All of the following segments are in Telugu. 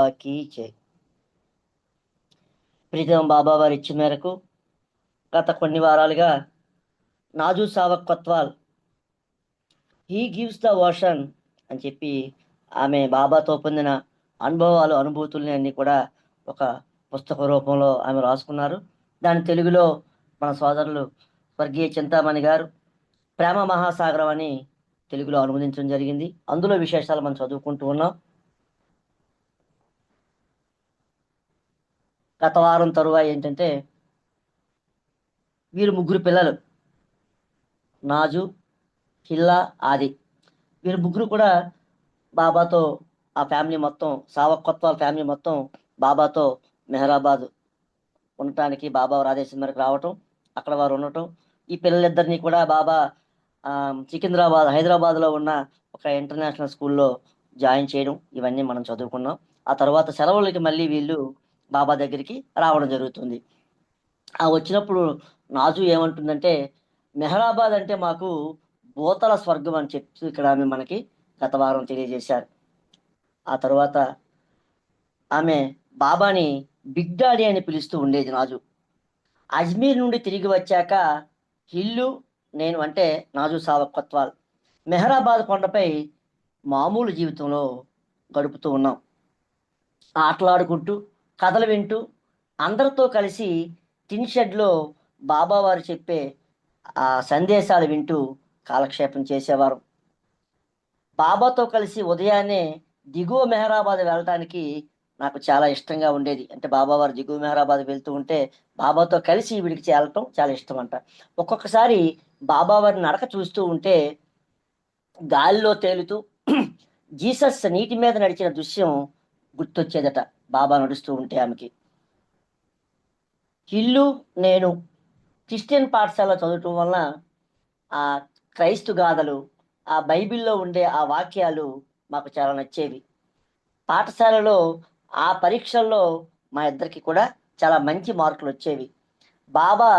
బాబాకి జై. ప్రీతం బాబా వారి ఇచ్చిన మేరకు గత కొన్ని వారాలుగా నాజూ సావక్ Kotwal he gives the ocean అని చెప్పి ఆమె బాబాతో పొందిన అనుభవాలు అనుభూతుల్ని అన్ని కూడా ఒక పుస్తక రూపంలో ఆమె రాసుకున్నారు. దాని తెలుగులో మన సోదరులు స్వర్గీయ చింతామణి గారు ప్రేమ మహాసాగరం అని తెలుగులో అనువదించడం జరిగింది. అందులో విశేషాలు మనం చదువుకుంటూ ఉన్నాం. గత వారం తరువాత ఏంటంటే వీరు ముగ్గురు పిల్లలు, నాజు, హిల్లా, ఆది. వీరు ముగ్గురు కూడా బాబాతో, ఆ ఫ్యామిలీ మొత్తం, సావక్ కొత్వాల్ ఫ్యామిలీ మొత్తం బాబాతో మెహరాబాద్ ఉండటానికి బాబా వారి ఆదేశం మేరకు రావటం, అక్కడ వారు ఉండటం. ఈ పిల్లలిద్దరినీ కూడా బాబా సికింద్రాబాద్, హైదరాబాద్లో ఉన్న ఒక ఇంటర్నేషనల్ స్కూల్లో జాయిన్ చేయడం, ఇవన్నీ మనం చదువుకున్నాం. ఆ తర్వాత సెలవులకి మళ్ళీ వీళ్ళు బాబా దగ్గరికి రావడం జరుగుతుంది. ఆ వచ్చినప్పుడు నాజు ఏమంటుందంటే, మెహరాబాద్ అంటే మాకు భూతల స్వర్గం అని చెప్తూ ఇక్కడ ఆమె మనకి గత వారం తెలియజేశారు. ఆ తర్వాత ఆమె బాబాని బిగ్ డాడీ అని పిలుస్తూ ఉండేది నాజు. అజ్మీర్ నుండి తిరిగి వచ్చాక హిల్లు, నేను అంటే నాజు సావక్ కొత్వాల్ మెహరాబాద్ కొండపై మామూలు జీవితంలో గడుపుతూ ఉన్నాం. ఆటలాడుకుంటూ, కథలు వింటూ, అందరితో కలిసి టిన్ షెడ్లో బాబా వారు చెప్పే ఆ సందేశాలు వింటూ కాలక్షేపం చేసేవారు. బాబాతో కలిసి ఉదయాన్నే దిగువ మెహరాబాద్ వెళ్ళటానికి నాకు చాలా ఇష్టంగా ఉండేది. అంటే బాబా వారు దిగువ మెహరాబాద్ వెళ్తూ ఉంటే బాబాతో కలిసి వీడికి చేరటం చాలా ఇష్టం అంట. ఒక్కొక్కసారి బాబా వారి నడక చూస్తూ ఉంటే గాలిలో తేలుతూ జీసస్ నీటి మీద నడిచిన దృశ్యం గుర్తొచ్చేదట బాబా నడుస్తూ ఉంటే ఆమెకి. ఇల్లు, నేను క్రిస్టియన్ పాఠశాల చదవటం వలన ఆ క్రైస్తు గాథలు, ఆ బైబిల్లో ఉండే ఆ వాక్యాలు మాకు చాలా నచ్చేవి. పాఠశాలలో ఆ పరీక్షల్లో మా ఇద్దరికి కూడా చాలా మంచి మార్కులు వచ్చేవి. బాబా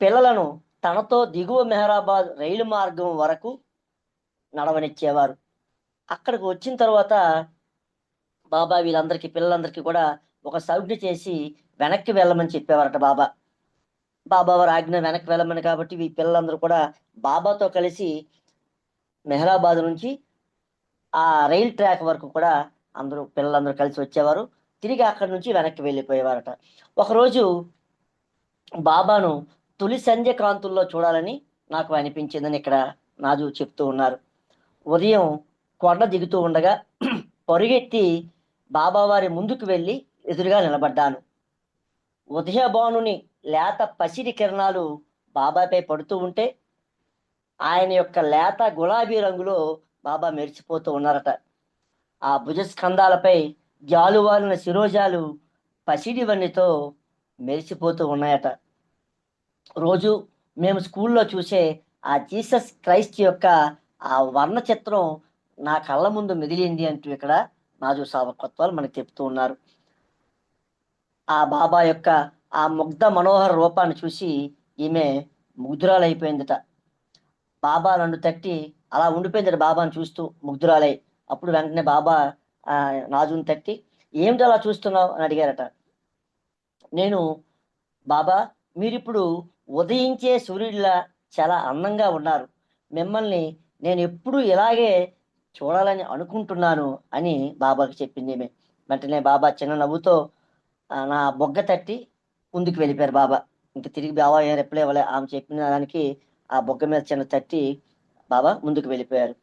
పిల్లలను తనతో దిగువ మెహరాబాద్ రైలు మార్గం వరకు నడవనిచ్చేవారు. అక్కడికి వచ్చిన తర్వాత బాబా వీళ్ళందరికీ, పిల్లలందరికీ కూడా ఒక సౌజ్ఞ చేసి వెనక్కి వెళ్ళమని చెప్పేవారట బాబా. బాబా వారి ఆజ్ఞ వెనక్కి వెళ్ళమని, కాబట్టి ఈ పిల్లలందరూ కూడా బాబాతో కలిసి మెహరాబాద్ నుంచి ఆ రైల్ ట్రాక్ వరకు కూడా పిల్లలందరూ కలిసి వచ్చేవారు. తిరిగి అక్కడి నుంచి వెనక్కి వెళ్ళిపోయేవారట. ఒకరోజు బాబాను తొలి సంధ్య కాంతుల్లో చూడాలని నాకు అనిపించిందని ఇక్కడ నాజు చెప్తూ ఉన్నారు. ఉదయం కొండ దిగుతూ ఉండగా పరుగెత్తి బాబావారి ముందుకు వెళ్ళి ఎదురుగా నిలబడ్డాను. ఉదయభానుని లేత పసిడి కిరణాలు బాబాపై పడుతూ ఉంటే ఆయన యొక్క లేత గులాబీ రంగులో బాబా మెరిసిపోతూ ఉన్నారట. ఆ భుజస్కంధాలపై జాలువారిన శిరోజాలు పసిడి వన్నెతో మెరిసిపోతూ ఉన్నాయట. రోజు మేము స్కూల్లో చూసే ఆ జీసస్ క్రైస్ట్ యొక్క ఆ వర్ణ చిత్రం నా కళ్ళ ముందు మెదిలింది అంటూ ఇక్కడ నాజు సావక్ కొత్వాల్ మనకు చెప్తూ ఉన్నారు. ఆ బాబా యొక్క ఆ ముగ్ధ మనోహర రూపాన్ని చూసి ఈమె ముగ్ధురాలైపోయిందట. బాబా నన్ను తట్టి అలా ఉండిపోయిందట బాబాను చూస్తూ ముగ్ధురాలై. అప్పుడు వెంటనే బాబా నాజుని తట్టి, ఏమిటి అలా చూస్తున్నావు అని అడిగారట. నేను, బాబా మీరిప్పుడు ఉదయించే సూర్యుడిలా చాలా అందంగా ఉన్నారు, మిమ్మల్ని నేను ఎప్పుడూ ఇలాగే చూడాలని అనుకుంటున్నాను అని బాబాకి చెప్పింది ఈమె. వెంటనే బాబా చిన్న నవ్వుతో నా బొగ్గ తట్టి ముందుకు వెళ్ళిపోయారు బాబా. ఇంక తిరిగి బాబా ఏం రిప్లై ఇవ్వలే. ఆమె చెప్పిన దానికి ఆ బొగ్గ మీద చిన్న తట్టి బాబా ముందుకు వెళ్ళిపోయారు.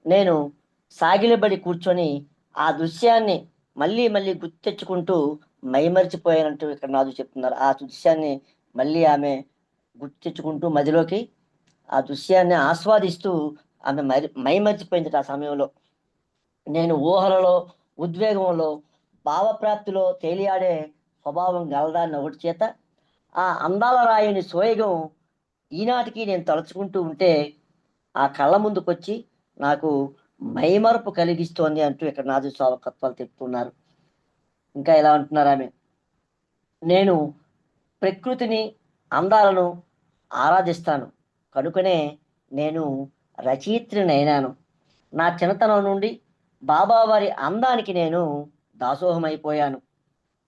నేను సాగిలబడి కూర్చొని ఆ దృశ్యాన్ని మళ్ళీ మళ్ళీ గుర్తు తెచ్చుకుంటూ మైమరిచిపోయానంటూ ఇక్కడ నాజు చెప్తున్నారు. ఆ దృశ్యాన్ని మళ్ళీ ఆమె గుర్తు తెచ్చుకుంటూ మదిలోకి ఆ దృశ్యాన్ని ఆస్వాదిస్తూ ఆమె మైమరిచిపోయింది ఆ సమయంలో. నేను ఊహలలో, ఉద్వేగంలో, భావప్రాప్తిలో తేలియాడే స్వభావం గలదాన్ని ఒకటి చేత ఆ అందాల రాయిని సోయగం ఈనాటికి నేను తలుచుకుంటూ ఉంటే ఆ కళ్ళ ముందుకొచ్చి నాకు మైమరపు కలిగిస్తోంది అంటూ ఇక్కడ నాజు సావక్ కొత్వాల్ చెప్తున్నారు. ఇంకా ఎలా అంటున్నారు ఆమె, నేను ప్రకృతిని, అందాలను ఆరాధిస్తాను కనుకనే నేను రచయిత్రిని అయినాను. నా చిన్నతనం నుండి బాబా వారి అందానికి నేను దాసోహమైపోయాను.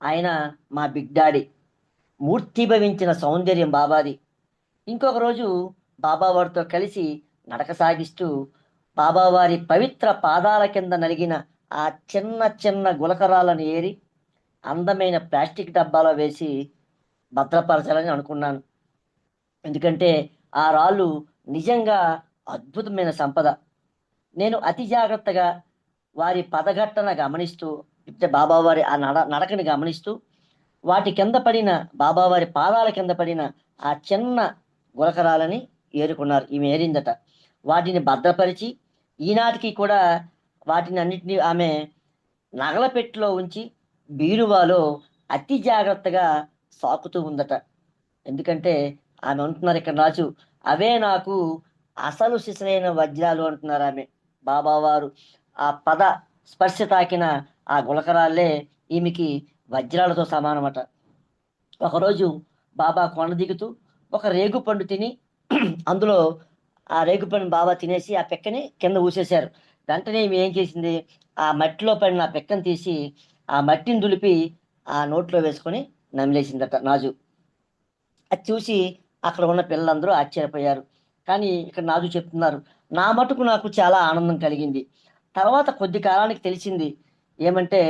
ఆయన మా బిగ్ డాడీ. మూర్తిభవించిన సౌందర్యం బాబాది. ఇంకొక రోజు బాబావారితో కలిసి నడక సాగిస్తూ బాబావారి పవిత్ర పాదాల కింద నలిగిన ఆ చిన్న చిన్న గులకరాలను ఏరి అందమైన ప్లాస్టిక్ డబ్బాలో వేసి భద్రపరచాలని అనుకున్నాను. ఎందుకంటే ఆ రాళ్ళు నిజంగా అద్భుతమైన సంపద. నేను అతి జాగ్రత్తగా వారి పదఘట్టన గమనిస్తూ, అంటే బాబావారి ఆ నడకని గమనిస్తూ, వాటి కింద పడిన బాబావారి పాదాల కింద పడిన ఆ చిన్న గులకరాలని ఏరుకున్నారు. ఈమె ఏరిందట. వాటిని భద్రపరిచి ఈనాటికి కూడా వాటిని అన్నిటినీ ఆమె నగల పెట్టెలో ఉంచి బీరువాలో అతి జాగ్రత్తగా సాకుతూ ఉందట. ఎందుకంటే ఆమె అంటున్నారు ఇక్కడ రాజు, అవే నాకు అసలు సిసలైన వజ్రాలు అంటున్నారు ఆమె. బాబావారు ఆ పద స్పర్శ తాకిన ఆ గులకరాళ్ళే ఈమెకి వజ్రాలతో సమానమట. ఒకరోజు బాబా కొండ దిగుతూ ఒక రేగుపండు తిని అందులో ఆ రేగుపండు బాబా తినేసి ఆ పెక్కని కింద ఊసేశారు. వెంటనే ఈమె ఏం చేసింది, ఆ మట్టిలో పడిన ఆ పెక్కను తీసి ఆ మట్టిని దులిపి ఆ నోట్లో వేసుకొని నమిలేసిందట నాజు. అది చూసి అక్కడ ఉన్న పిల్లలందరూ ఆశ్చర్యపోయారు. కానీ ఇక్కడ నాజు చెప్తున్నారు, నా మటుకు నాకు చాలా ఆనందం కలిగింది. తర్వాత కొద్ది కాలానికి తెలిసింది ఏమంటే,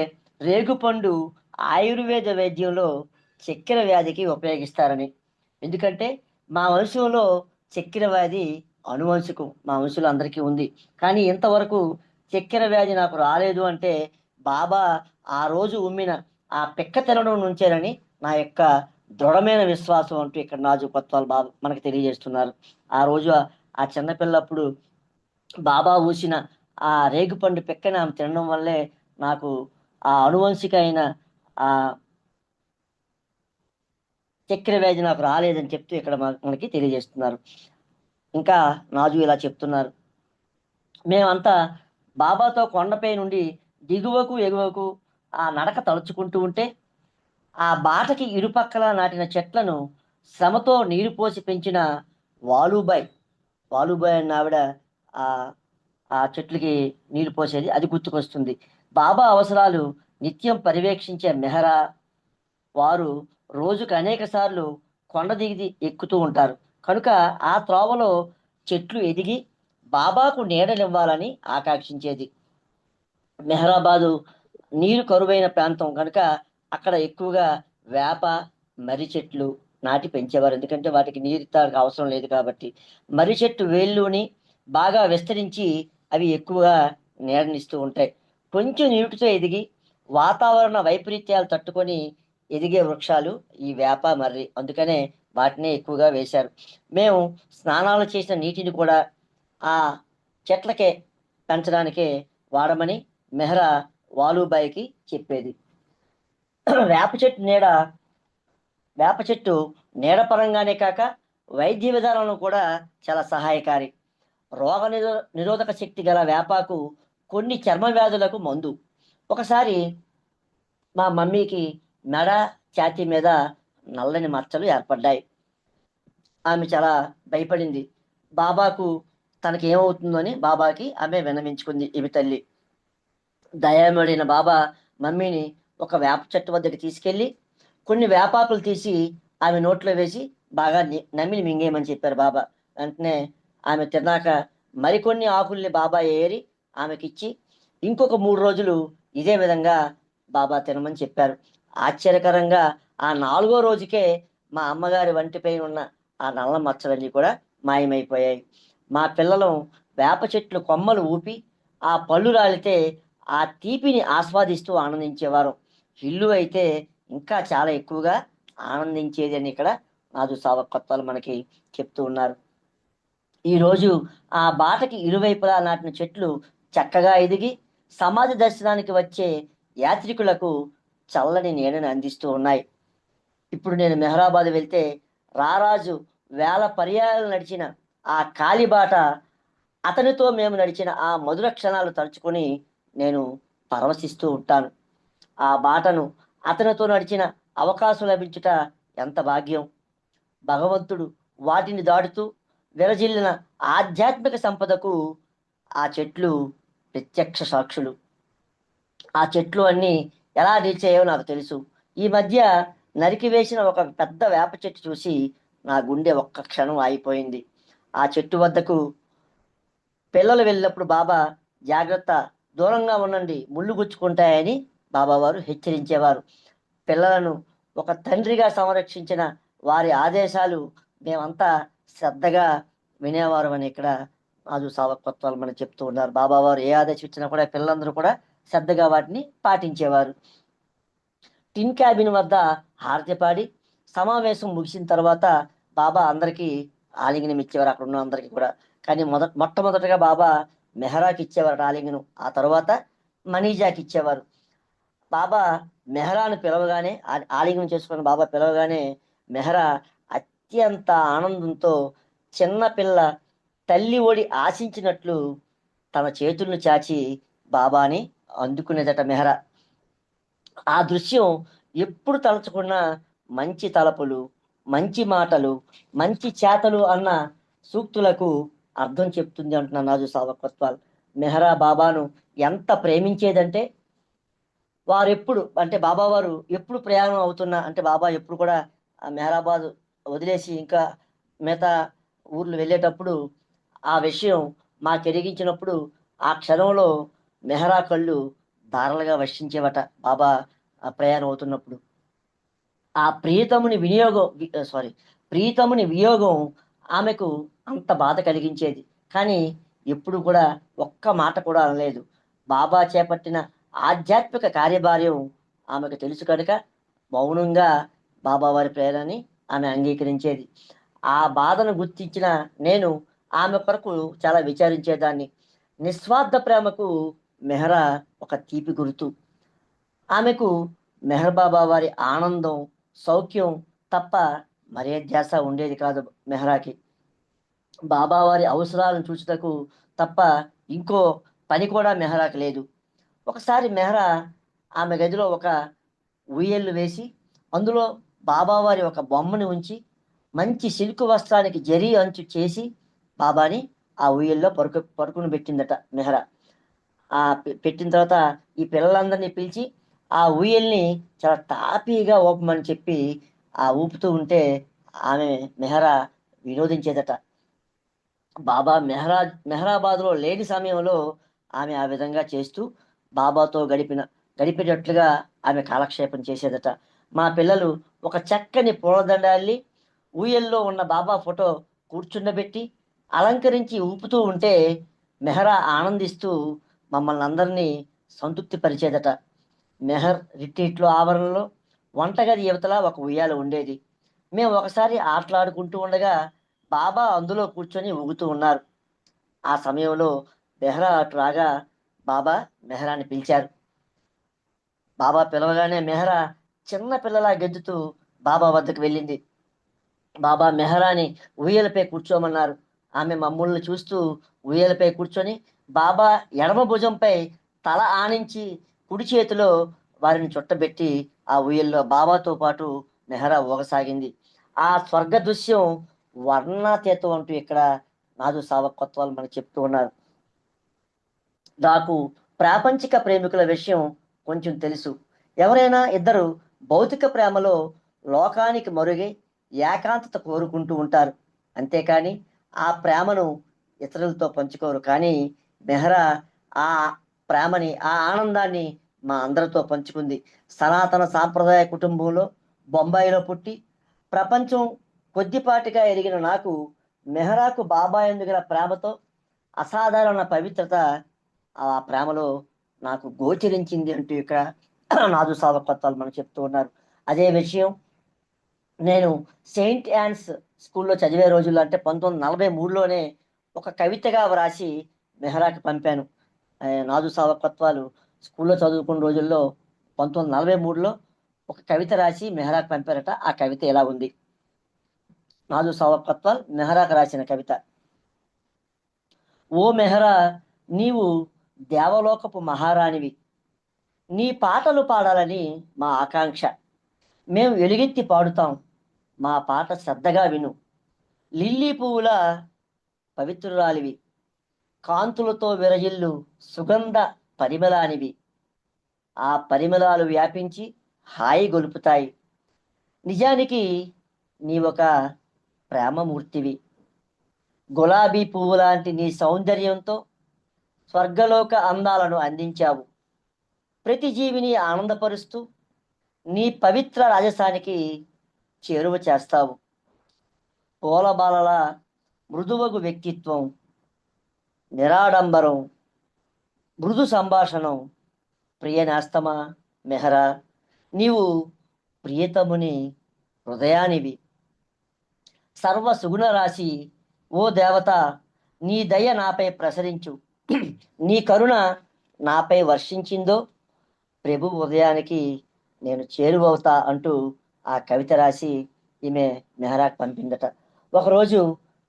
రేగుపండు ఆయుర్వేద వైద్యంలో చక్కెర వ్యాధికి ఉపయోగిస్తారని. ఎందుకంటే మా వంశంలో చక్కెర వ్యాధి అనువంశికం, మా వంశంలో అందరికీ ఉంది. కానీ ఇంతవరకు చక్కెర వ్యాధి నాకు రాలేదు అంటే బాబా ఆ రోజు ఉమ్మిన ఆ పిక్క తినడం నుంచేనని నా యొక్క దృఢమైన విశ్వాసం అంటూ ఇక్కడ నాజు కొత్వాల్ బాబా మనకు తెలియజేస్తున్నారు. ఆ రోజు ఆ చిన్నపిల్లప్పుడు బాబా ఊసిన ఆ రేగుపండు పిక్కని ఆమె తినడం వల్లే నాకు ఆ అనువంశిక అయిన ఆ చక్కెర వ్యాధి నాకు రాలేదని చెప్తూ ఇక్కడ మనకి తెలియజేస్తున్నారు. ఇంకా నాజు ఇలా చెప్తున్నారు, మేమంతా బాబాతో కొండపై నుండి దిగువకు ఎగువకు ఆ నడక తలుచుకుంటూ ఉంటే ఆ బాటకి ఇరుపక్కల నాటిన చెట్లను శ్రమతో నీరు పోసి పెంచిన వాలుబాయ్ వాలుబాయ్ అన్న ఆవిడ ఆ ఆ చెట్లకి నీరు పోసేది అది గుర్తుకొస్తుంది. బాబా అవసరాలు నిత్యం పర్యవేక్షించే మెహరా వారు రోజుకు అనేక సార్లు కొండ దిగి ఎక్కుతూ ఉంటారు. కనుక ఆ త్రోవలో చెట్లు ఎదిగి బాబాకు నీడనివ్వాలని ఆకాంక్షించేది. మెహరాబాదు నీరు కరువైన ప్రాంతం కనుక అక్కడ ఎక్కువగా వేప మర్రి చెట్లు నాటి పెంచేవారు. ఎందుకంటే వాటికి నీరు అవసరం లేదు కాబట్టి. మర్రి చెట్టు వేళ్ళుని బాగా విస్తరించి అవి ఎక్కువగా నీడనిస్తూ ఉంటాయి. కొంచెం నీటితో ఎదిగి వాతావరణ వైపరీత్యాలు తట్టుకొని ఎదిగే వృక్షాలు ఈ వేప మర్రి. అందుకనే వాటినే ఎక్కువగా వేశారు. మేము స్నానాలు చేసిన నీటిని కూడా ఆ చెట్లకే పెంచడానికే వాడమని మెహ్రా వాలుబాయికి చెప్పేది. వేప చెట్టు నీడ వేప చెట్టు నీడ పరంగానే కాక వైద్య విధానంలో కూడా చాలా సహాయకారి. రోగ నిరోధక శక్తి గల వేపాకు కొన్ని చర్మ వ్యాధులకు మందు. ఒకసారి మా మమ్మీకి మెడ ఛాతీ మీద నల్లని మచ్చలు ఏర్పడ్డాయి. ఆమె చాలా భయపడింది. బాబాకు తనకి ఏమవుతుందో అని బాబాకి ఆమె విన్నవించుకుంది. ఈమె తల్లి దయామడిన బాబా మమ్మీని ఒక వేప చెట్టు వద్దకు తీసుకెళ్ళి కొన్ని వేపాకులు తీసి ఆమె నోట్లో వేసి బాగా నమ్మిని మింగేయమని చెప్పారు బాబా. వెంటనే ఆమె తిన్నాక మరికొన్ని ఆకుల్ని బాబా ఏరి ఆమెకిచ్చి ఇంకొక 3 రోజులు ఇదే విధంగా బాబా తినమని చెప్పారు. ఆశ్చర్యకరంగా ఆ 4వ రోజుకే మా అమ్మగారి వంటిపై ఉన్న ఆ నల్ల మచ్చలన్నీ కూడా మాయమైపోయాయి. మా పిల్లలు వేప చెట్లు కొమ్మలు ఊపి ఆ పళ్ళు రాలితే ఆ తీపిని ఆస్వాదిస్తూ ఆనందించేవారు. ఇల్లు అయితే ఇంకా చాలా ఎక్కువగా ఆనందించేది అని ఇక్కడ నాజు సావకొత్తాలు మనకి చెప్తూ ఉన్నారు. ఈరోజు ఆ బాటకి ఇరువైపులా నాటిన చెట్లు చక్కగా ఎదిగి సమాజ దర్శనానికి వచ్చే యాత్రికులకు చల్లని నీడని అందిస్తూ ఉన్నాయి. ఇప్పుడు నేను మెహరాబాద్ వెళ్తే రారాజు వేల పర్యాయాలు నడిచిన ఆ కాలిబాట, అతనితో మేము నడిచిన ఆ మధుర క్షణాలు తలుచుకొని నేను పరవశిస్తూ ఉంటాను. ఆ బాటను అతనితో నడిచిన అవకాశం లభించుట ఎంత భాగ్యం. భగవంతుడు వాటిని దాటుతూ విరజిల్లిన ఆధ్యాత్మిక సంపదకు ఆ చెట్లు ప్రత్యక్ష సాక్షులు. ఆ చెట్లు అన్నీ ఎలా డీల్ చేయాలో నాకు తెలుసు. ఈ మధ్య నరికివేసిన ఒక పెద్ద వేప చెట్టు చూసి నా గుండె ఒక్క క్షణం ఆగిపోయింది. ఆ చెట్టు వద్దకు పిల్లలు వెళ్ళినప్పుడు బాబా జాగ్రత్త, దూరంగా ఉండండి, ముళ్ళు గుచ్చుకుంటాయని బాబావారు హెచ్చరించేవారు. పిల్లలను ఒక తండ్రిగా సంరక్షించిన వారి ఆదేశాలు మేమంతా శ్రద్ధగా వినేవారు అని ఇక్కడ రాజు సావకత్వాలు మనకు చెప్తూ ఉన్నారు. బాబావారు ఏ ఆదేశం ఇచ్చినా కూడా పిల్లలందరూ కూడా శ్రద్ధగా వాటిని పాటించేవారు. టిన్ క్యాబిన్ వద్ద హారతి పాడి సమావేశం ముగిసిన తర్వాత బాబా అందరికీ ఆలింగనం ఇచ్చేవారు, అక్కడ ఉన్న అందరికీ కూడా. కానీ మొట్టమొదటగా బాబా మెహరాకి ఇచ్చేవారు ఆలింగనం, ఆ తర్వాత మనీజాకి ఇచ్చేవారు. బాబా మెహరాను పిలవగానే, ఆలింగనం చేసుకున్న బాబా పిలవగానే మెహరా అత్యంత ఆనందంతో చిన్న పిల్ల తల్లి ఒడి ఆశించినట్లు తన చేతులను చాచి బాబాని అందుకునేదట మెహరా. ఆ దృశ్యం ఎప్పుడు తలుచుకున్నా మంచి తలపులు, మంచి మాటలు, మంచి చేతలు అన్న సూక్తులకు అర్థం చెప్తుంది అంటున్న నాజు సావకత్వాల్. మెహరా బాబాను ఎంత ప్రేమించేదంటే, వారు ఎప్పుడు అంటే బాబా వారు ఎప్పుడు ప్రయాణం అవుతున్నా, అంటే బాబా ఎప్పుడు కూడా మెహరాబాద్ వదిలేసి ఇంకా మిగతా ఊర్లు వెళ్ళేటప్పుడు ఆ విషయం మాకెరిగించినప్పుడు ఆ క్షణంలో మెహరా కళ్ళు ధారలుగా వర్షించేవట బాబా ప్రయాణం అవుతున్నప్పుడు. ఆ ప్రియతముని వియోగం ఆమెకు అంత బాధ కలిగించేది. కానీ ఎప్పుడు కూడా ఒక్క మాట కూడా అనలేదు. బాబా చేపట్టిన ఆధ్యాత్మిక కార్యభార్యం ఆమెకు తెలుసు కనుక మౌనంగా బాబా వారి ప్రేరణని ఆమె అంగీకరించేది. ఆ బాధను గుర్తించిన నేను ఆమె కొరకు చాలా విచారించేదాన్ని. నిస్వార్థ ప్రేమకు మెహరా ఒక తీపి గుర్తు. ఆమెకు మెహర్ బాబా వారి ఆనందం, సౌఖ్యం తప్ప మరే ధ్యాస ఉండేది కాదు మెహరాకి. బాబా వారి అవసరాలను చూచుటకు తప్ప ఇంకో పని కూడా మెహరాకి లేదు. ఒకసారి మెహరా ఆమె గదిలో ఒక ఉయ్యళ్ళు వేసి అందులో బాబావారి ఒక బొమ్మని ఉంచి మంచి సిల్క్ వస్త్రానికి జరీ అంచు చేసి బాబాని ఆ ఉయ్యల్లో పరుకుని పెట్టిందట మెహరా. పెట్టిన తర్వాత ఈ పిల్లలందరినీ పిలిచి ఆ ఊయల్ని చాలా తాపీగా ఊపమని చెప్పి ఆ ఊపుతూ ఉంటే ఆమె మెహరా వినోదించేదట. బాబా మెహరాబాద్లో లేని సమయంలో ఆమె ఆ విధంగా చేస్తూ బాబాతో గడిపేటట్లుగా ఆమె కాలక్షేపం చేసేదట. మా పిల్లలు ఒక చక్కని పూలదండాల్ని ఊయల్లో ఉన్న బాబా ఫోటో కూర్చుండబెట్టి అలంకరించి ఊపుతూ ఉంటే మెహరా ఆనందిస్తూ మమ్మల్ని అందరినీ సంతృప్తి పరిచేదట. మెహర్ రిట్రీట్లో ఆవరణలో వంటగది యువతల ఒక ఉయ్యాల ఉండేది. మేము ఒకసారి ఆటలాడుకుంటూ ఉండగా బాబా అందులో కూర్చొని ఊగుతూ ఉన్నారు. ఆ సమయంలో మెహరా అటు రాగా బాబా మెహరాని పిలిచారు. బాబా పిలవగానే మెహరా చిన్న పిల్లలా గెంతుతూ బాబా వద్దకు వెళ్ళింది. బాబా మెహరాని ఉయ్యలపై కూర్చోమన్నారు. ఆమె మమ్మల్ని చూస్తూ ఉయ్యలపై కూర్చొని బాబా ఎడమ భుజంపై తల ఆనించి కుడి చేతిలో వారిని చుట్టబెట్టి ఆ ఉయ్యల్లో బాబాతో పాటు మెహరా ఊగసాగింది. ఆ స్వర్గ దృశ్యం వర్ణాతీతం అంటూ ఇక్కడ నాదు సావకత్వాలు మనకు చెప్తూ ఉన్నారు. నాకు ప్రాపంచిక ప్రేమికుల విషయం కొంచెం తెలుసు. ఎవరైనా ఇద్దరు భౌతిక ప్రేమలో లోకానికి మరుగై ఏకాంతత కోరుకుంటూ ఉంటారు, అంతేకాని ఆ ప్రేమను ఇతరులతో పంచుకోరు. కానీ మెహరా ఆ ప్రేమని, ఆ ఆనందాన్ని మా అందరితో పంచుకుంది. సనాతన సాంప్రదాయ కుటుంబంలో బొంబాయిలో పుట్టి ప్రపంచం కొద్దిపాటిగా ఎరిగిన నాకు మెహరాకు బాబా ఎందుగల ప్రేమతో అసాధారణ పవిత్రత ఆ ప్రేమలో నాకు గోచరించింది అంటూ ఇక్కడ నాదు సావకత్వాలు మనం చెప్తూ ఉన్నారు. అదే విషయం నేను సెయింట్ యాన్స్ స్కూల్లో చదివే రోజుల్లో, అంటే 1943లోనే ఒక కవితగా వ్రాసి మెహరాకి పంపాను. నాదు సావకత్వాలు స్కూల్లో చదువుకున్న రోజుల్లో 1943లో ఒక కవిత రాసి మెహరాకి పంపారట. ఆ కవిత ఎలా ఉంది? నాదు సావకత్వాల్ మెహరాకు రాసిన కవిత. ఓ మెహరా, నీవు దేవలోకపు మహారాణివి. నీ పాటలు పాడాలని మా ఆకాంక్ష. మేము ఎలుగెత్తి పాడుతాం, మా పాట శ్రద్ధగా విను. లిల్లీ పువ్వుల పవిత్రురాలివి, కాంతులతో విరజిల్లు సుగంధ పరిమళానివి. ఆ పరిమళాలు వ్యాపించి హాయి గొలుపుతాయి. నిజానికి నీవొక ప్రేమమూర్తివి. గులాబీ పువ్వు లాంటి నీ సౌందర్యంతో స్వర్గలోక అందాలను అందించావు. ప్రతి జీవిని ఆనందపరుస్తూ నీ పవిత్ర రాజసానికి చేరువ చేస్తావు. పూలబాలల మృదువగు వ్యక్తిత్వం, నిరాడంబరం, మృదు సంభాషణం, ప్రియ నేస్తమా మెహరా, నీవు ప్రియతముని హృదయానివి. సర్వ సుగుణ రాశి, ఓ దేవత, నీ దయ నాపై ప్రసరించు. నీ కరుణ నాపై వర్షించిందో ప్రభు ఉదయానికి నేను చేరువవుతా అంటూ ఆ కవిత రాసి ఈమె మెహరాకు పంపిందట. ఒకరోజు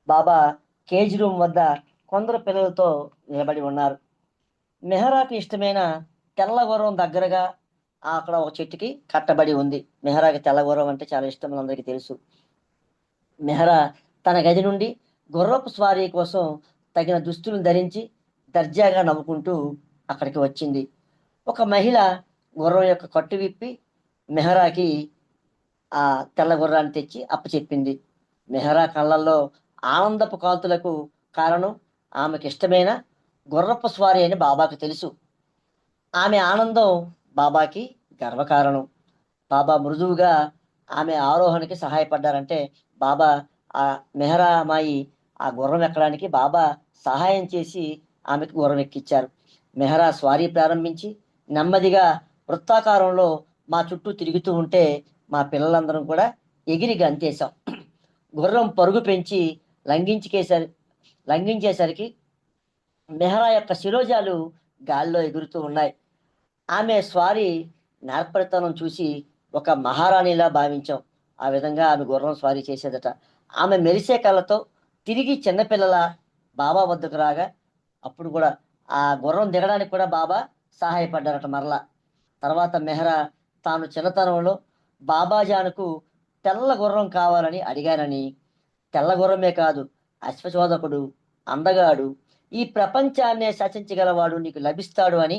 బాబా కేజ్ రూమ్ వద్ద కొందరు పిల్లలతో నిలబడి ఉన్నారు. మెహరాకు ఇష్టమైన తెల్ల గుర్రం దగ్గరగా అక్కడ ఒక చెట్టుకి కట్టబడి ఉంది. మెహరాకి తెల్ల గుర్రం అంటే చాలా ఇష్టం, అందరికీ తెలుసు. మెహరా తన గది నుండి గుర్రపు స్వారీ కోసం తగిన దుస్తులను ధరించి దర్జాగా నవ్వుకుంటూ అక్కడికి వచ్చింది. ఒక మహిళ గుర్రం యొక్క కట్టు విప్పి మెహరాకి ఆ తెల్ల గుర్రాన్ని తెచ్చి అప్పచెప్పింది. మెహరా కళ్ళల్లో ఆనందపు కాంతులకు కారణం ఆమెకి ఇష్టమైన గుర్రపు స్వారీ అని బాబాకు తెలుసు. ఆమె ఆనందం బాబాకి గర్వకారణం. బాబా మృదువుగా ఆమె ఆరోహణకి సహాయపడ్డారంటే బాబా ఆ మెహరా అమ్మాయి ఆ గుర్రం ఎక్కడానికి బాబా సహాయం చేసి ఆమెకు గుర్రం ఎక్కించారు. మెహరా స్వారీ ప్రారంభించి నెమ్మదిగా వృత్తాకారంలో మా చుట్టూ తిరుగుతూ ఉంటే మా పిల్లలందరం కూడా ఎగిరి గంతేశాం. గుర్రం పరుగు పెంచి లంఘించేసరికి మెహరా యొక్క శిరోజాలు గాల్లో ఎగురుతూ ఉన్నాయి. ఆమె స్వారీ నేర్పరితనం చూసి ఒక మహారాణిలా భావించాం. ఆ విధంగా ఆమె గుర్రం స్వారీ చేసేదట. ఆమె మెరిసే కళ్ళతో తిరిగి చిన్నపిల్లల బాబా వద్దకు రాగా అప్పుడు కూడా ఆ గుర్రం దిగడానికి కూడా బాబా సహాయపడ్డారట మరలా. తర్వాత మెహరా తాను చిన్నతనంలో బాబాజానుకు తెల్ల గుర్రం కావాలని అడిగానని, తెల్ల గుర్రమే కాదు, అశ్వచోదకుడు, అందగాడు, ఈ ప్రపంచాన్నే శాసించగలవాడు నీకు లభిస్తాడు అని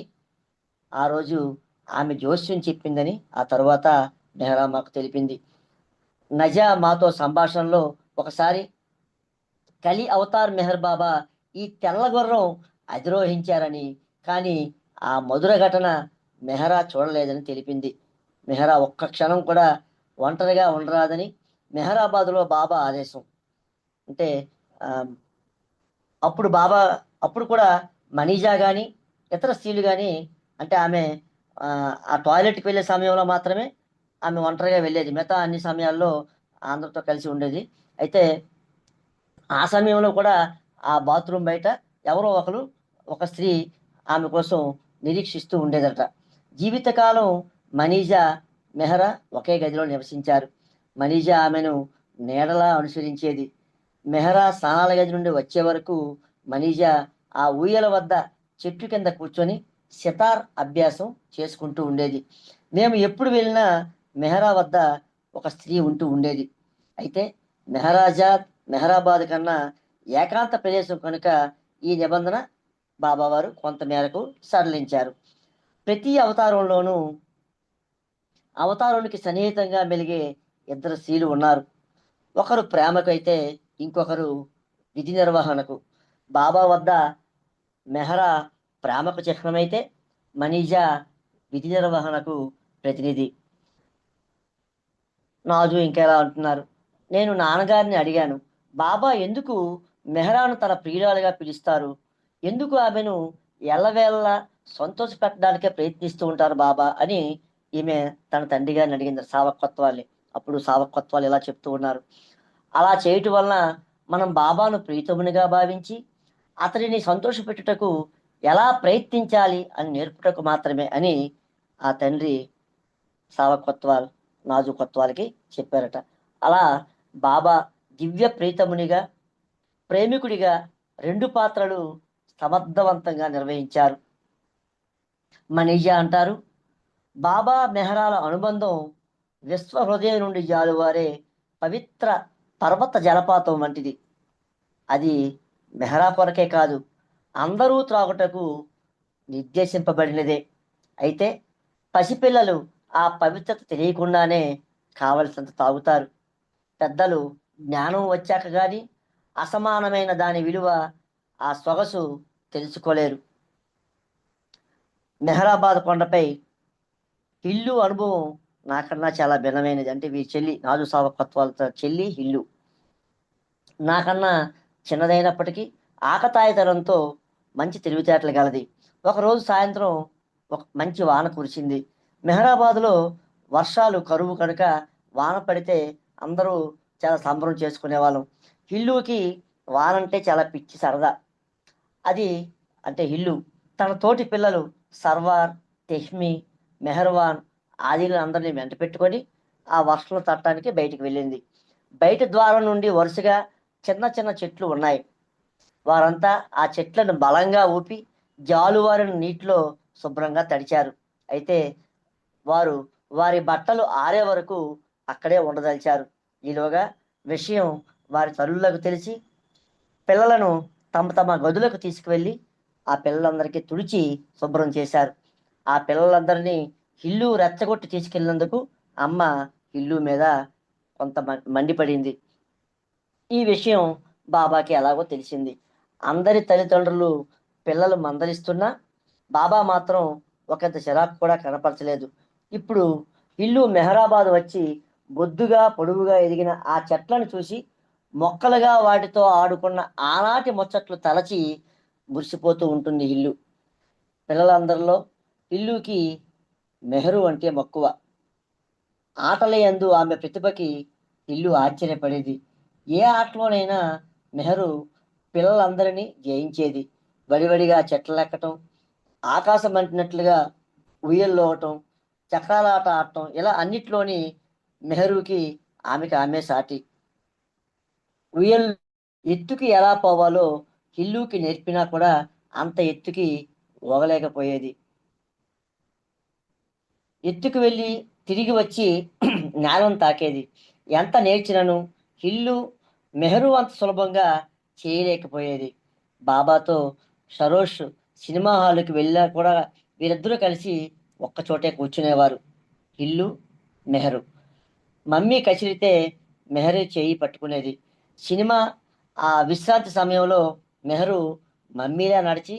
ఆ రోజు ఆమె జోస్యం చెప్పిందని ఆ తరువాత మెహరా మాకు తెలిపింది. నజా మాతో సంభాషణలో ఒకసారి కలి అవతార్ మెహర్ బాబా ఈ తెల్ల గుర్రం అధిరోహించారని, కానీ ఆ మధుర ఘటన మెహరా చూడలేదని తెలిపింది. మెహరా ఒక్క క్షణం కూడా ఒంటరిగా ఉండరాదని మెహరాబాద్లో బాబా ఆదేశం. అంటే అప్పుడు బాబా అప్పుడు కూడా మనీజా కానీ ఇతర స్త్రీలు కానీ, అంటే ఆమె ఆ టాయిలెట్కి వెళ్ళే సమయంలో మాత్రమే ఆమె ఒంటరిగా వెళ్ళేది. మిగతా అన్ని సమయాల్లో అందరితో కలిసి ఉండేది. అయితే ఆ సమయంలో కూడా ఆ బాత్రూమ్ బయట ఎవరో ఒకరు, ఒక స్త్రీ ఆమె కోసం నిరీక్షిస్తూ ఉండేదట. జీవితకాలం మనీజా మెహరా ఒకే గదిలో నివసించారు. మనీజా ఆమెను నీడలా అనుసరించేది. మెహరా స్నానాల గది నుండి వచ్చే వరకు మనీజా ఆ ఊయల వద్ద చెట్టు కింద కూర్చొని సితార్ అభ్యాసం చేసుకుంటూ ఉండేది. మేము ఎప్పుడు వెళ్ళినా మెహరా వద్ద ఒక స్త్రీ ఉంటూ ఉండేది. అయితే మెహరాబాద్ కన్నా ఏకాంత ప్రదేశం కనుక ఈ నిబంధన బాబావారు కొంత మేరకు సడలించారు. ప్రతి అవతారానికి సన్నిహితంగా మెలిగే ఇద్దరు స్త్రీలు ఉన్నారు. ఒకరు ప్రేమకైతే ఇంకొకరు విధి నిర్వహణకు. బాబా వద్ద మెహరా ప్రేమకు చిహ్నమైతే మనీజా విధి నిర్వహణకు ప్రతినిధి. నాజు ఇంకెలా అంటున్నారు, నేను నాన్నగారిని అడిగాను, బాబా ఎందుకు మెహరాను తన ప్రియురాలుగా పిలుస్తారు, ఎందుకు ఆమెను ఎల్లవేళలా సంతోషపెట్టడానికే ప్రయత్నిస్తూ ఉంటారు బాబా అని ఈమె తన తండ్రి గారిని అడిగింది, సావక్కొత్వాల్ని. అప్పుడు సావక్కొత్వాలు ఇలా చెప్తూ ఉన్నారు, అలా చేయటం వలన మనం బాబాను ప్రీతమునిగా భావించి అతడిని సంతోషపెట్టుటకు ఎలా ప్రయత్నించాలి అని నేర్పుటకు మాత్రమే అని ఆ తండ్రి సావక్కొత్వాల్ నాజు కొత్వాలకి చెప్పారట. అలా బాబా దివ్య ప్రీతమునిగా, ప్రేమికుడిగా రెండు పాత్రలు సమర్థవంతంగా నిర్వహించారు. మనీజా అంటారు, బాబా మెహరాల అనుబంధం విశ్వ హృదయం నుండి జాలువారే పవిత్ర పర్వత జలపాతం వంటిది. అది మెహరా కొరకే కాదు, అందరూ త్రాగుటకు నిర్దేశింపబడినదే. అయితే పసిపిల్లలు ఆ పవిత్రత తెలియకుండానే కావలసినంత తాగుతారు. పెద్దలు జ్ఞానం వచ్చాక గాని అసమానమైన దాని విలువ, ఆ సొగసు తెలుసుకోలేరు. మెహరాబాద్ కొండపై హిల్లు అనుభవం నాకన్నా చాలా భిన్నమైనది. అంటే మీ చెల్లి నాజు సావకత్వాలతో చెల్లి హిల్లు నాకన్నా చిన్నదైనప్పటికీ ఆకతాయితనంతో మంచి తెలివితేటలు గలది. ఒకరోజు సాయంత్రం ఒక మంచి వాన కురిసింది. మెహరాబాద్లో వర్షాలు కరువు కనుక వాన పడితే అందరూ చాలా సంబరం చేసుకునేవాళ్ళం. హిల్లుకి వానంటే చాలా పిచ్చి సరదా. అది అంటే హిల్లు తన తోటి పిల్లలు సర్వార్, తెహ్మి, మెహర్వాన్ ఆదిలను అందరినీ వెంట పెట్టుకొని ఆ వర్షంలో తట్టడానికి బయటికి వెళ్ళింది. బయట ద్వారం నుండి వరుసగా చిన్న చిన్న చెట్లు ఉన్నాయి. వారంతా ఆ చెట్లను బలంగా ఊపి జాలువారిన నీటిలో శుభ్రంగా తడిచారు. అయితే వారు వారి బట్టలు ఆరే వరకు అక్కడే ఉండదలిచారు. ఈలోగా విషయం వారి తల్లులకు తెలిసి పిల్లలను తమ తమ గదులకు తీసుకువెళ్ళి ఆ పిల్లలందరికీ తుడిచి శుభ్రం చేశారు. ఆ పిల్లలందరినీ ఇల్లు రెచ్చగొట్టి తీసుకెళ్ళినందుకు అమ్మ ఇల్లు మీద కొంత మండిపడింది. ఈ విషయం బాబాకి ఎలాగో తెలిసింది. అందరి తల్లిదండ్రులు పిల్లలు మందలిస్తున్నా బాబా మాత్రం ఒకంత చిరాకు కూడా కనపరచలేదు. ఇప్పుడు ఇల్లు మెహరాబాద్ వచ్చి బొద్దుగా పొడవుగా ఎదిగిన ఆ చెట్లను చూసి మొక్కలుగా వాటితో ఆడుకున్న ఆనాటి ముచ్చట్లు తలచి మురిసిపోతూ ఉంటుంది ఇల్లు. పిల్లలందరిలో ఇల్లుకి మెహరు అంటే మక్కువ. ఆటల యందు ఆమె ప్రతిభకి ఇల్లు ఆశ్చర్యపడేది. ఏ ఆటలోనైనా మెహరు పిల్లలందరినీ జయించేది. వడివడిగా చెట్లెక్కటం, ఆకాశం అంటినట్లుగా ఉయ్యల్లోవటం, చక్రాలాట ఆడటం ఇలా అన్నిట్లోని మెహరుకి ఆమెకి ఆమె సాటి. ఉయ్యల్ ఎత్తుకి ఎలా పోవాలో హిల్లుకి నేర్పినా కూడా అంత ఎత్తుకి ఊగలేకపోయేది. ఎత్తుకు వెళ్ళి తిరిగి వచ్చి నేలను తాకేది. ఎంత నేర్చినను హిల్లు మెహరు అంత సులభంగా చేయలేకపోయేది. బాబాతో సరోష్ సినిమా హాల్కి వెళ్ళా కూడా వీరిద్దరూ కలిసి ఒక్కచోటే కూర్చునేవారు. హిల్లు, మెహరు. మమ్మీ కసిరితే మెహరు చేయి పట్టుకునేది. సినిమా ఆ విశ్రాంతి సమయంలో మెహరు మమ్మీలా నడిచి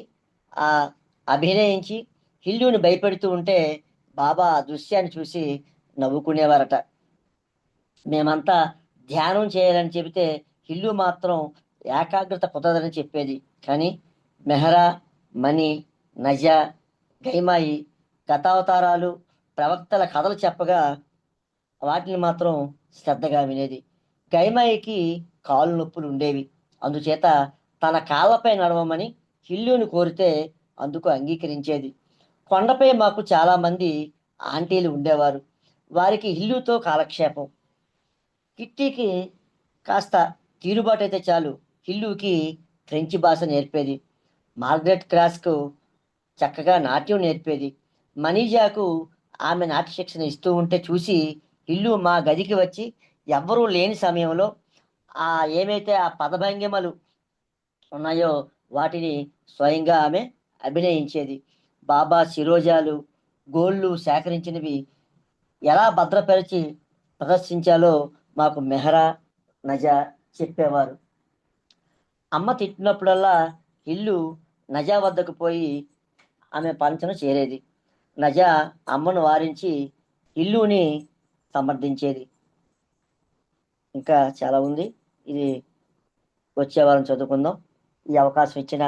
ఆ అభినయించి హిల్లుని భయపెడుతూ ఉంటే బాబా ఆ దృశ్యాన్ని చూసి నవ్వుకునేవారట. మేమంతా ధ్యానం చేయాలని చెబితే హిల్లు మాత్రం ఏకాగ్రత కుదరదని చెప్పేది. కానీ మెహరా, మణి, నజా, గైమాయి గతావతారాలు, ప్రవక్తల కథలు చెప్పగా వాటిని మాత్రం శ్రద్ధగా వినేది. గైమాయికి కాళ్ళు నొప్పులు ఉండేవి. అందుచేత తన కాళ్ళపై నడవమని హిల్లుని కోరితే అందుకు అంగీకరించేది. కొండపై మాకు చాలామంది ఆంటీలు ఉండేవారు. వారికి హిల్లుతో కాలక్షేపం. కిట్టీకి కాస్త తీరుబాటు అయితే చాలు హిల్లుకి ఫ్రెంచి భాష నేర్పేది. మార్గరెట్ క్రాస్కు చక్కగా నాట్యం నేర్పేది. మనీజాకు ఆమె నాట్య శిక్షణ ఇస్తూ ఉంటే చూసి ఇల్లు మా గదికి వచ్చి ఎవ్వరూ లేని సమయంలో ఆ ఏమైతే ఆ పదభంగిమలు ఉన్నాయో వాటిని స్వయంగా ఆమె అభినయించేది. బాబా శిరోజాలు, గోళ్ళు సేకరించినవి ఎలా భద్రపరిచి ప్రదర్శించాలో మాకు మెహరా, నజా చెప్పేవారు. అమ్మ తిట్టినప్పుడల్లా ఇల్లు నజా వద్దకు పోయి ఆమె పంచను చేరేది. నజా అమ్మను వారించి ఇల్లుని సమర్థించేది. ఇంకా చాలా ఉంది. ఇది వచ్చే వారం చదువుకుందాం. ఈ అవకాశం ఇచ్చిన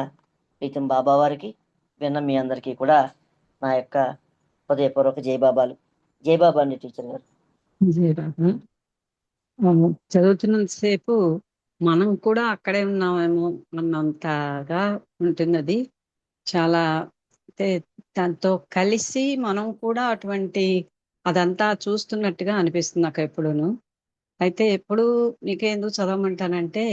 ప్రీతం బాబా వారికి విన్న మీ అందరికీ కూడా నా యొక్క హృదయపూర్వక జయబాబాలు. జయబాబా అండి టీచర్ గారు. జయబాబా. చదువుతున్నంతసేపు మనం కూడా అక్కడే ఉన్నామేమో అన్నంతగా ఉంటున్నది. చాలా అంటే దాంతో కలిసి మనం కూడా అటువంటి అదంతా చూస్తున్నట్టుగా అనిపిస్తుంది నాకు ఎప్పుడూను. అయితే ఎప్పుడు నీకెందుకు చదవమంటానంటే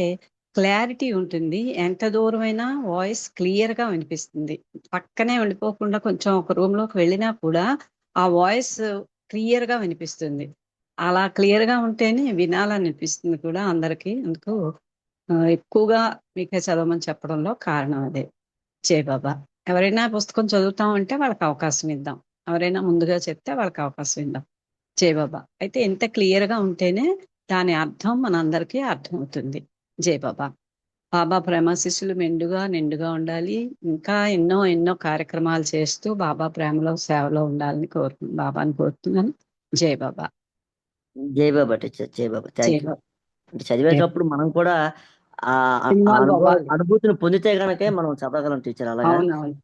క్లారిటీ ఉంటుంది. ఎంత దూరమైనా వాయిస్ క్లియర్గా వినిపిస్తుంది. పక్కనే ఉండిపోకుండా కొంచెం ఒక రూమ్లోకి వెళ్ళినా కూడా ఆ వాయిస్ క్లియర్గా వినిపిస్తుంది. అలా క్లియర్గా ఉంటేనే వినాలని అనిపిస్తుంది కూడా అందరికీ. అందుకు ఎక్కువగా మీకే చదవమని చెప్పడంలో కారణం అదే. జయ బాబా. ఎవరైనా పుస్తకం చదువుతాం అంటే వాళ్ళకి అవకాశం ఇద్దాం. ఎవరైనా ముందుగా చెప్తే వాళ్ళకి అవకాశం ఇద్దాం. జై బాబా. అయితే ఎంత క్లియర్గా ఉంటేనే దాని అర్థం మనందరికీ అర్థమవుతుంది. జై బాబా. బాబా ప్రేమాశిష్యులు మెండుగా నిండుగా ఉండాలి. ఇంకా ఎన్నో ఎన్నో కార్యక్రమాలు చేస్తూ బాబా ప్రేమలో సేవలో ఉండాలని బాబాని కోరుతున్నాను. జై బాబా. జై బాబా టీచర్, జై బాబా, జై థ్యాంక్ యూ. బాబా. అంటే చదివేటప్పుడు మనం కూడా ఆ ఇన్వాల్వ్ అవ్వాలి. అనుభూతిని పొందితే గనకే మనం చదవగలం టీచర్. అలాగా అవునవును.